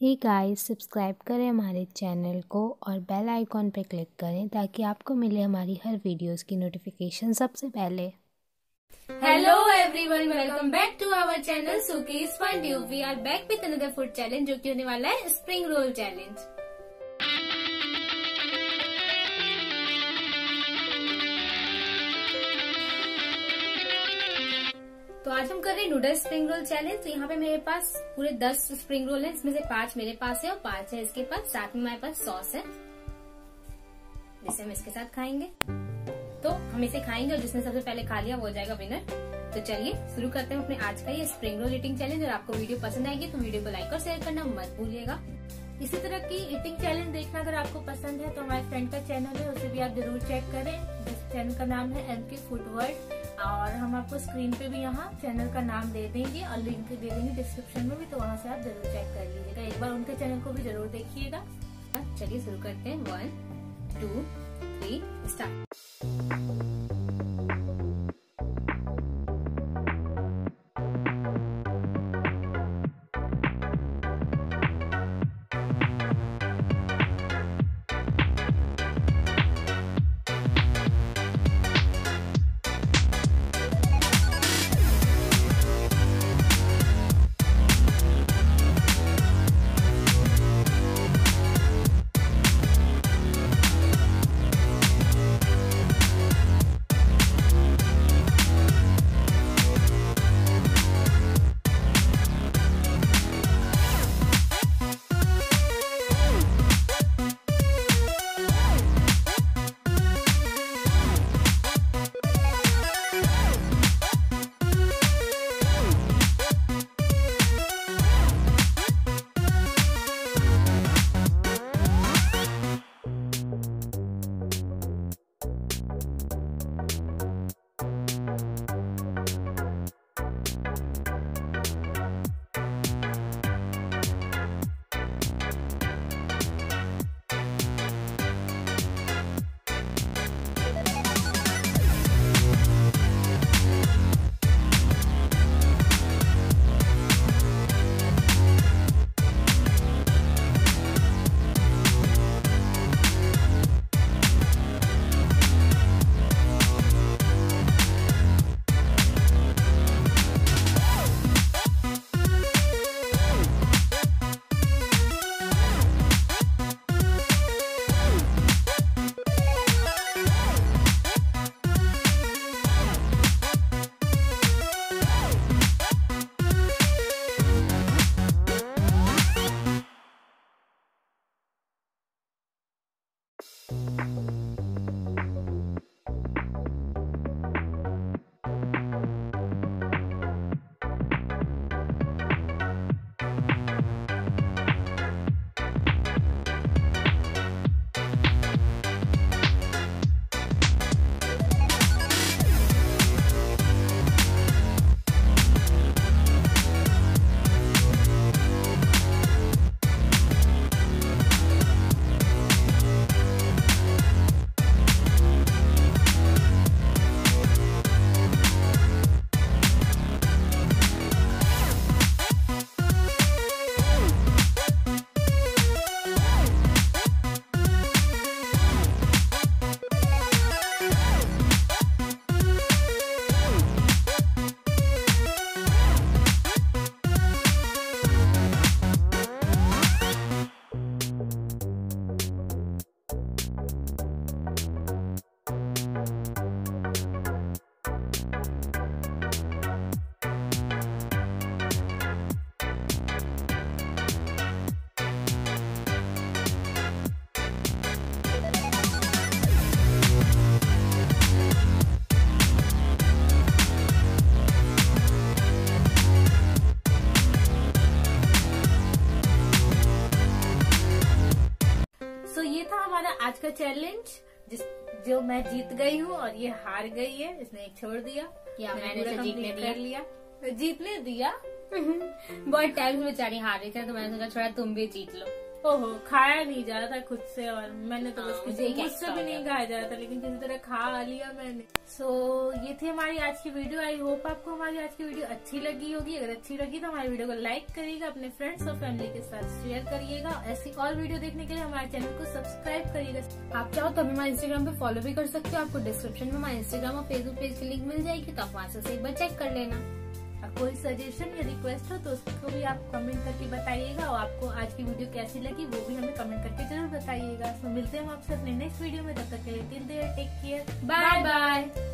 Hey guys, subscribe करें हमारे channel को और बेल आइकॉन पे क्लिक करें ताकि आपको मिले हमारी हर वीडियोस की नोटिफिकेशन सबसे पहले। Hello everyone, welcome back to our channel Suki's Fun Tube. We are back with another food challenge जो कि होने वाला है स्प्रिंग रोल चैलेंज। तो आज हम कर रहे हैं नूडल्स स्प्रिंग रोल चैलेंज। तो यहाँ पे मेरे पास पूरे 10 स्प्रिंग रोल हैं, इसमें से 5 मेरे पास है और 5 है इसके पास। साथ में हमारे पास सॉस है जिसे हम इसके साथ खाएंगे। तो हम इसे खाएंगे और जिसने सबसे पहले खा लिया वो हो जाएगा विनर। तो चलिए शुरू करते हैं अपने आज का ये स्प्रिंग रोल ईटिंग चैलेंज। और आपको वीडियो पसंद आएगी तो वीडियो को लाइक और शेयर करना मत भूलिएगा। इसी तरह की ईटिंग चैलेंज देखना अगर आपको पसंद है तो हमारे फ्रेंड का चैनल है, उसे भी आप जरूर चेक करें। जिस चैनल का नाम है MK फूड वर्ल्ड। और हम आपको स्क्रीन पे भी यहाँ चैनल का नाम दे देंगे और लिंक दे देंगे डिस्क्रिप्शन में भी, तो वहाँ से आप जरूर चेक कर लीजिएगा। एक बार उनके चैनल को भी जरूर देखिएगा। चलिए शुरू करते हैं। 1 2 3 स्टार्ट। आज का चैलेंज जो मैं जीत गई हूँ और ये हार गई है। इसने एक छोड़ दिया या मैंने इसे जीतने लिया। जीतने दिया बहुत टाइम से बेचारी हार रही थी तो मैंने सोचा थोड़ा तुम भी जीत लो। ओहो, खाया नहीं जा रहा था खुद से, और मैंने तो बस मुझे मुझसे भी नहीं खाया जा रहा था, लेकिन किसी तरह खा लिया मैंने। सो ये थी हमारी आज की वीडियो। आई होप आपको हमारी आज की वीडियो अच्छी लगी होगी। अगर अच्छी लगी तो हमारी वीडियो को लाइक करिएगा, अपने फ्रेंड्स और फैमिली के साथ शेयर करिएगा। ऐसी और वीडियो देखने के लिए हमारे चैनल को सब्सक्राइब करिएगा। आप चाहो तो हमें हमारे इंस्टाग्राम पे फॉलो भी कर सकते हो। आपको डिस्क्रिप्शन में हमारे इंस्टाग्राम और फेसबुक पेज की लिंक मिल जाएगी, तो आप वहाँ से एक बार चेक कर लेना। कोई सजेशन या रिक्वेस्ट हो तो उसको भी आप कमेंट करके बताइएगा, और आपको आज की वीडियो कैसी लगी वो भी हमें कमेंट करके जरूर बताइएगा। तो मिलते हैं हम आपसे अपने नेक्स्ट वीडियो में, तब तक के लिए till there take care, bye bye.